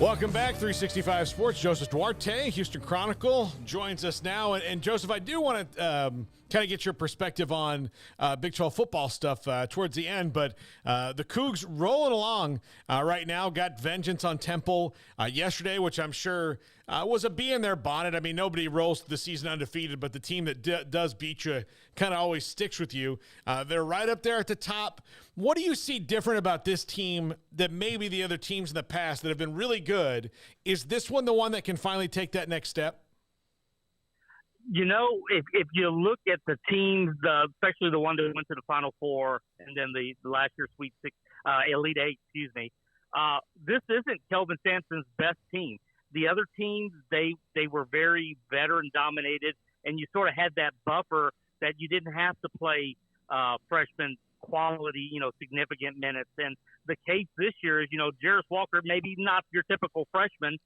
Welcome back, 365 Sports. Joseph Duarte, Houston Chronicle, joins us now. And Joseph, I do want to kind of get your perspective on Big 12 football stuff towards the end, but the Cougs rolling along right now, got vengeance on Temple yesterday, which I'm sure was a bee in their bonnet. I mean, nobody rolls the season undefeated, but the team that does beat you kind of always sticks with you. They're right up there at the top. What do you see different about this team that maybe the other teams in the past that have been really good? Is this one the one that can finally take that next step? You know, if you look at the teams, especially the one that went to the Final Four and then the last year's Sweet Six, Elite Eight, this isn't Kelvin Sampson's best team. The other teams, they were very veteran dominated, and you sort of had that buffer that you didn't have to play freshman quality, significant minutes. And the case this year is, Jarris Walker, maybe not your typical freshman,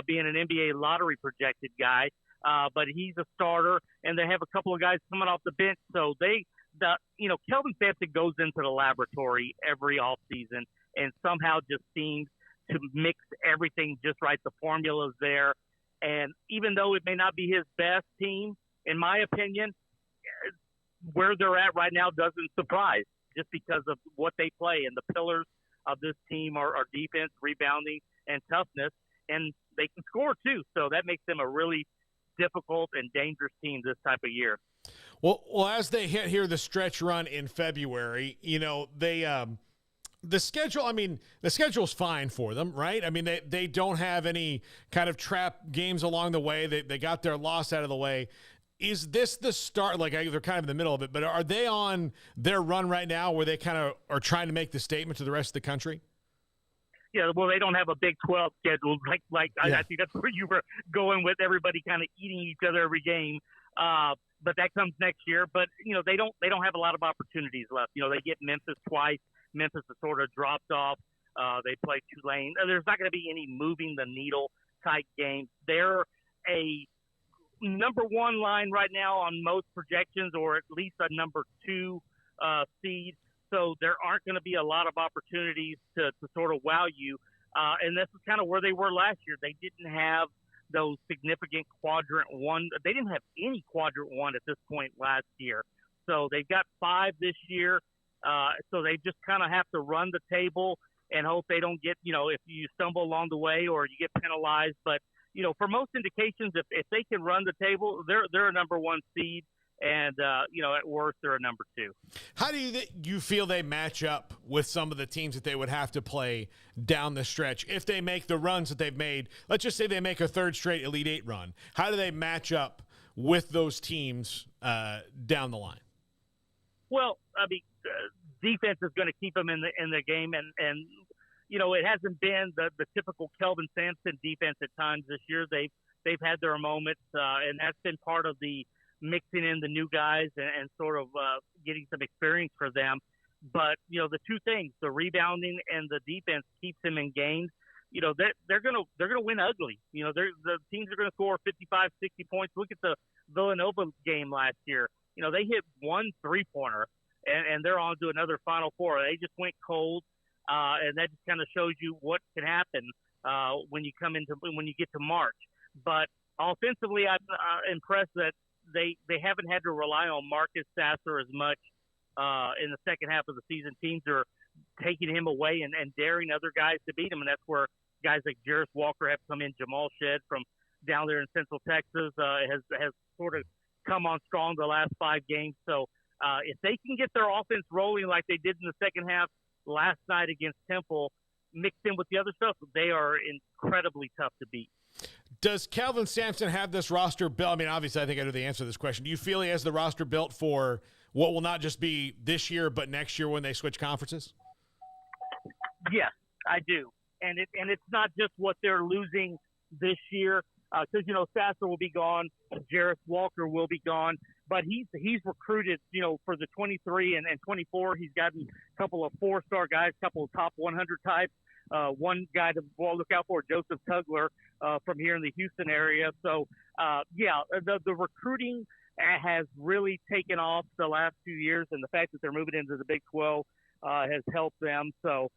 being an NBA lottery projected guy, but he's a starter, and they have a couple of guys coming off the bench. So Kelvin Sampson goes into the laboratory every offseason and somehow just seems to mix everything just right. The formula's there. And even though it may not be his best team, in my opinion, where they're at right now doesn't surprise, just because of what they play. And the pillars of this team are defense, rebounding, and toughness. And they can score too. So that makes them a really difficult and dangerous team this type of year. Well, as they hit here the stretch run in February, the schedule's fine for them, right? I mean, they don't have any kind of trap games along the way. They got their loss out of the way. Is this the start? Like, they're kind of in the middle of it, but are they on their run right now where they kind of are trying to make the statement to the rest of the country? Yeah, well, they don't have a Big 12 schedule. I think that's where you were going with everybody kind of eating each other every game. But that comes next year. But, they don't have a lot of opportunities left. They get Memphis twice. Memphis has sort of dropped off. They play Tulane. There's not going to be any moving the needle type games. They're a number one line right now on most projections, or at least a number two seed. So there aren't going to be a lot of opportunities to sort of wow you. And this is kind of where they were last year. They didn't have those significant quadrant one. They didn't have any quadrant one at this point last year. So they've got 5 this year. So they just kind of have to run the table and hope they don't get, if you stumble along the way or you get penalized. But, for most indications, if they can run the table, they're a number one seed. And, at worst, they're a number 2. How do you feel they match up with some of the teams that they would have to play down the stretch? If they make the runs that they've made, let's just say they make a third straight Elite Eight run. How do they match up with those teams down the line? Well, I mean, defense is going to keep them in the game. And it hasn't been the typical Kelvin Sampson defense at times this year. They've had their moments, and that's been part of the mixing in the new guys and sort of getting some experience for them. But, the two things, the rebounding and the defense keeps them in games. They're going to win ugly. The teams are going to score 55, 60 points. Look at the Villanova game last year. They hit 1 3-pointer and they're on to another Final Four. They just went cold. And that just kind of shows you what can happen when you get to March. But offensively, I'm impressed that they haven't had to rely on Marcus Sasser as much in the second half of the season. Teams are taking him away and daring other guys to beat him, and that's where guys like Jarris Walker have come in. Jamal Shedd from down there in Central Texas has sort of come on strong the last 5 games. So if they can get their offense rolling like they did in the second half last night against Temple, mixed in with the other stuff, they are incredibly tough to beat. Does Kelvin Sampson have this roster built? I mean, obviously, I think I know the answer to this question. Do you feel he has the roster built for what will not just be this year, but next year when they switch conferences? Yes, I do. And it's not just what they're losing this year, because, Sasser will be gone, Jarris Walker will be gone, but he's recruited, for the 23 and 24. He's gotten a couple of 4-star guys, a couple of top 100 types. One guy to look out for, Joseph Tugler, from here in the Houston area. So, the recruiting has really taken off the last few years, and the fact that they're moving into the Big 12 has helped them. So,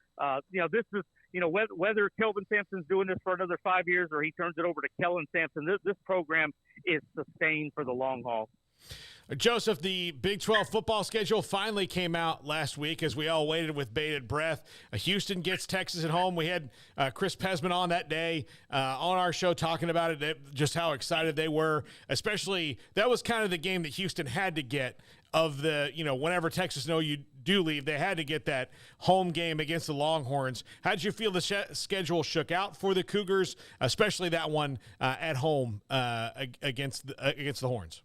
this is, whether Kelvin Sampson's doing this for another 5 years or he turns it over to Kellen Sampson, this program is sustained for the long haul. Joseph, the Big 12 football schedule finally came out last week as we all waited with bated breath. Houston gets Texas at home. We had Chris Pesman on that day on our show talking about it, just how excited they were, especially that was kind of the game that Houston had to get of the, whenever Texas know you do leave, they had to get that home game against the Longhorns. How did you feel the schedule shook out for the Cougars, especially that one at home against the Horns?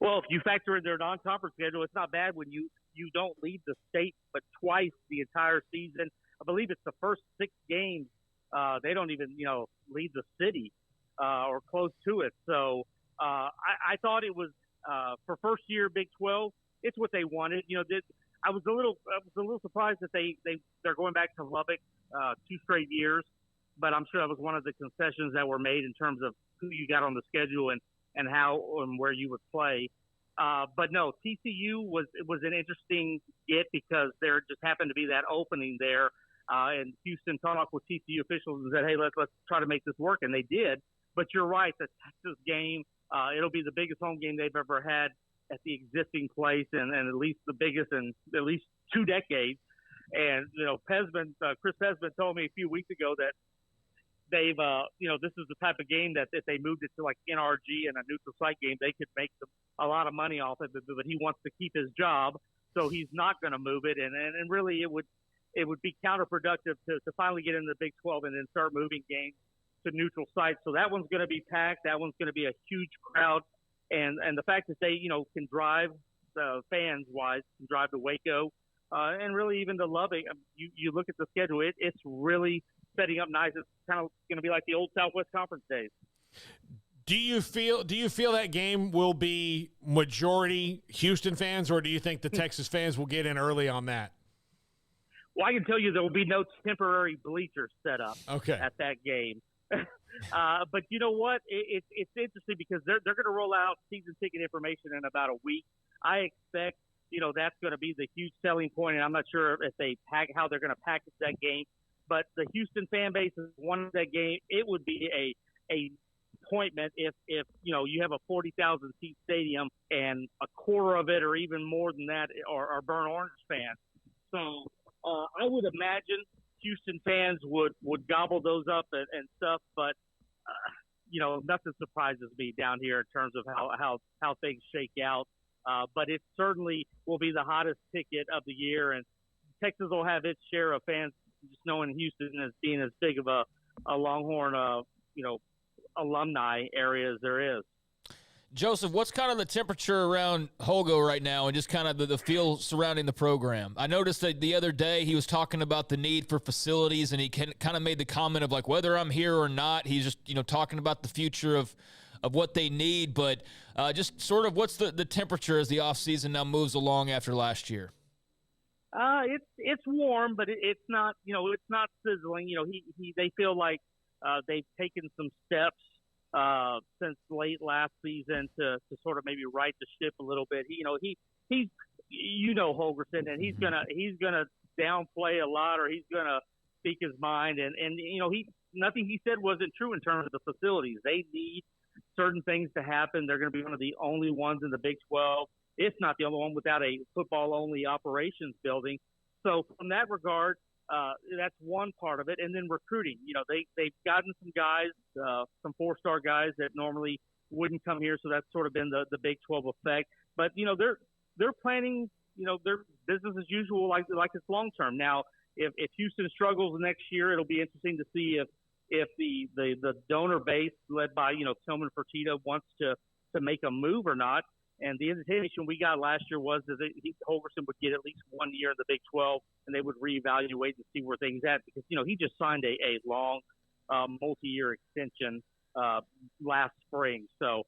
Well, if you factor in their non-conference schedule, it's not bad when you don't leave the state but twice the entire season. I believe it's the first 6 games. They don't even, leave the city or close to it. So I thought it was for first year Big 12. It's what they wanted. I was a little surprised that they're going back to Lubbock 2 straight years, but I'm sure that was one of the concessions that were made in terms of who you got on the schedule and how and where you would play. But no, TCU was an interesting get because there just happened to be that opening there. And Houston talked with TCU officials and said, hey, let's try to make this work. And they did. But you're right, the Texas game, it'll be the biggest home game they've ever had at the existing place and at least the biggest in at least 2 decades. And, Chris Pesman told me a few weeks ago that they've, this is the type of game that if they moved it to like NRG and a neutral site game, they could make a lot of money off of it. But he wants to keep his job, so he's not going to move it. And really, it would be counterproductive to finally get in the Big 12 and then start moving games to neutral sites. So that one's going to be packed. That one's going to be a huge crowd. And the fact that they can drive fans wise can drive to Waco and really even to Lubbock. You look at the schedule, it's really setting up nice. It's kind of going to be like the old Southwest Conference days. Do you feel that game will be majority Houston fans, or do you think the Texas fans will get in early on that? Well, I can tell you there will be no temporary bleachers set up at that game. But you know what? It's interesting because they're going to roll out season ticket information in about a week. I expect that's going to be the huge selling point, and I'm not sure if how they're going to package that game. But the Houston fan base is one of that game. It would be a appointment if you have a 40,000 seat stadium and a quarter of it or even more than that are burnt orange fans. So I would imagine Houston fans would gobble those up and stuff. But nothing surprises me down here in terms of how things shake out. But it certainly will be the hottest ticket of the year, and Texas will have its share of fans. Just knowing Houston as being as big of a Longhorn, alumni area as there is. Joseph, what's kind of the temperature around Holgo right now and just kind of the feel surrounding the program? I noticed that the other day he was talking about the need for facilities, and he kind of made the comment of like, whether I'm here or not, he's just, talking about the future of what they need. But just sort of what's the temperature as the offseason now moves along after last year? It's warm, but it's not, it's not sizzling. They feel like they've taken some steps since late last season to sort of maybe right the ship a little bit. He's Holgorsen, and he's gonna downplay a lot, or he's gonna speak his mind, and nothing he said wasn't true in terms of the facilities. They need certain things to happen. They're going to be one of the only ones in the Big 12. If not the only one without a football-only operations building. So from that regard, that's one part of it. And then recruiting. They've gotten some guys, some 4-star guys that normally wouldn't come here. So that's sort of been the Big 12 effect. But, they're planning, their business as usual like it's long-term. Now, if Houston struggles next year, it'll be interesting to see if the donor base led by, Tillman Fertitta wants to make a move or not. And the indication we got last year was that Holgorsen would get at least 1 year in the Big 12, and they would reevaluate and see where things at. Because, he just signed a long multi-year extension last spring. So,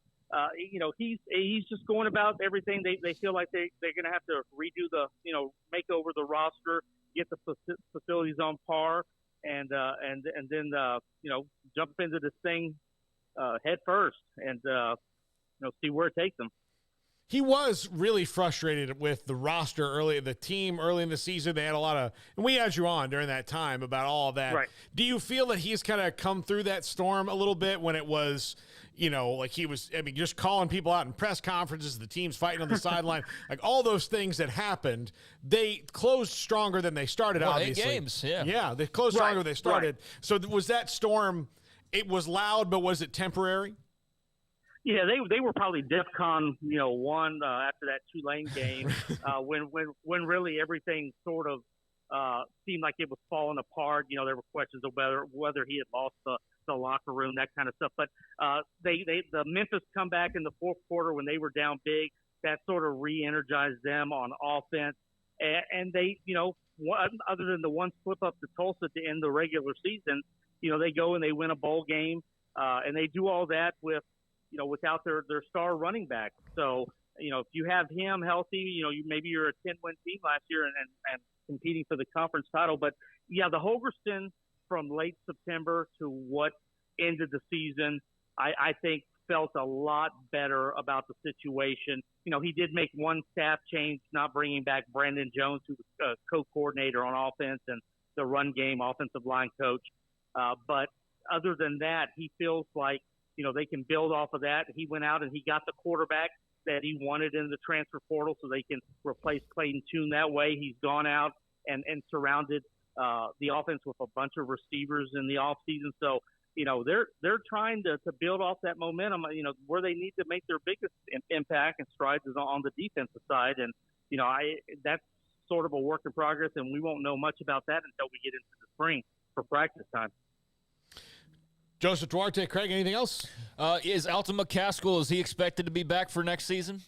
he's just going about everything. They feel like they're going to have to redo make over the roster, get the facilities on par, and then jump into this thing head first and, see where it takes them. He was really frustrated with the roster the team early in the season. They had a lot of, and we had you on during that time about all of that. Right. Do you feel that he's kind of come through that storm a little bit when it was, like he was, just calling people out in press conferences, the team's fighting on the sideline, like all those things that happened, they closed stronger than they started, obviously. 8 games, yeah. Yeah, they closed stronger than they started. Right. So was that storm, it was loud, but was it temporary? Yeah, they were probably DEFCON 1 after that Tulane game when really everything sort of seemed like it was falling apart. There were questions of whether he had lost the locker room, that kind of stuff. But the Memphis comeback in the fourth quarter when they were down big, that sort of re-energized them on offense. And they, other than the one slip up to Tulsa to end the regular season, they go and they win a bowl game, and they do all that without their star running back. So, if you have him healthy, maybe you're a 10-win team last year and competing for the conference title. But, yeah, the Holgorsen from late September to what ended the season, I think felt a lot better about the situation. He did make one staff change, not bringing back Brandon Jones, who was co-coordinator on offense and the run game offensive line coach. But other than that, he feels like, they can build off of that. He went out and he got the quarterback that he wanted in the transfer portal so they can replace Clayton Tune that way. He's gone out and surrounded the offense with a bunch of receivers in the offseason. So, they're trying to build off that momentum, where they need to make their biggest impact and strides is on the defensive side. And, that's sort of a work in progress, and we won't know much about that until we get into the spring for practice time. Joseph Duarte, Craig, anything else? Is Alton McCaskill, is he expected to be back for next season?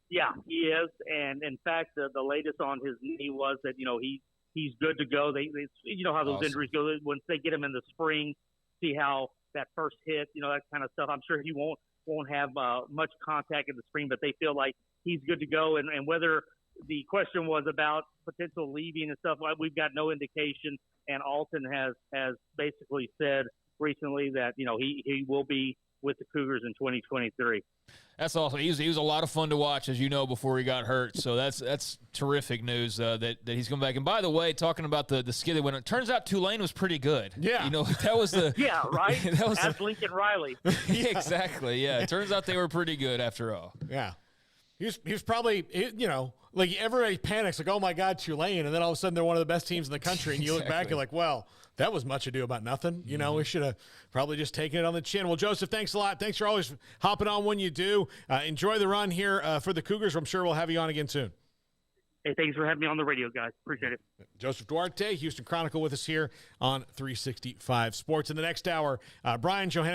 Yeah, he is. And in fact, the latest on his knee was that, he's good to go. They how those injuries go. Once they get him in the spring, see how that first hit, that kind of stuff. I'm sure he won't have much contact in the spring, but they feel like he's good to go. And whether the question was about potential leaving and stuff, we've got no indication. And Alton has basically said recently that he will be with the Cougars in 2023. That's awesome. He was a lot of fun to watch, as you know, before he got hurt. So that's terrific news that he's coming back. And by the way, talking about the skid that went, it turns out Tulane was pretty good. Yeah, that was the yeah, right. That was As Lincoln Riley. Yeah, exactly. Yeah, it turns out they were pretty good after all. Yeah, he was probably like everybody panics like, oh my God, Tulane, and then all of a sudden they're one of the best teams in the country, and you look back, you're like, well, that was much ado about nothing. We should have probably just taken it on the chin. Well, Joseph, thanks a lot. Thanks for always hopping on when you do. Enjoy the run here for the Cougars. I'm sure we'll have you on again soon. Hey, thanks for having me on the radio, guys. Appreciate it. Joseph Duarte, Houston Chronicle, with us here on 365 Sports. In the next hour, Brian Johannes.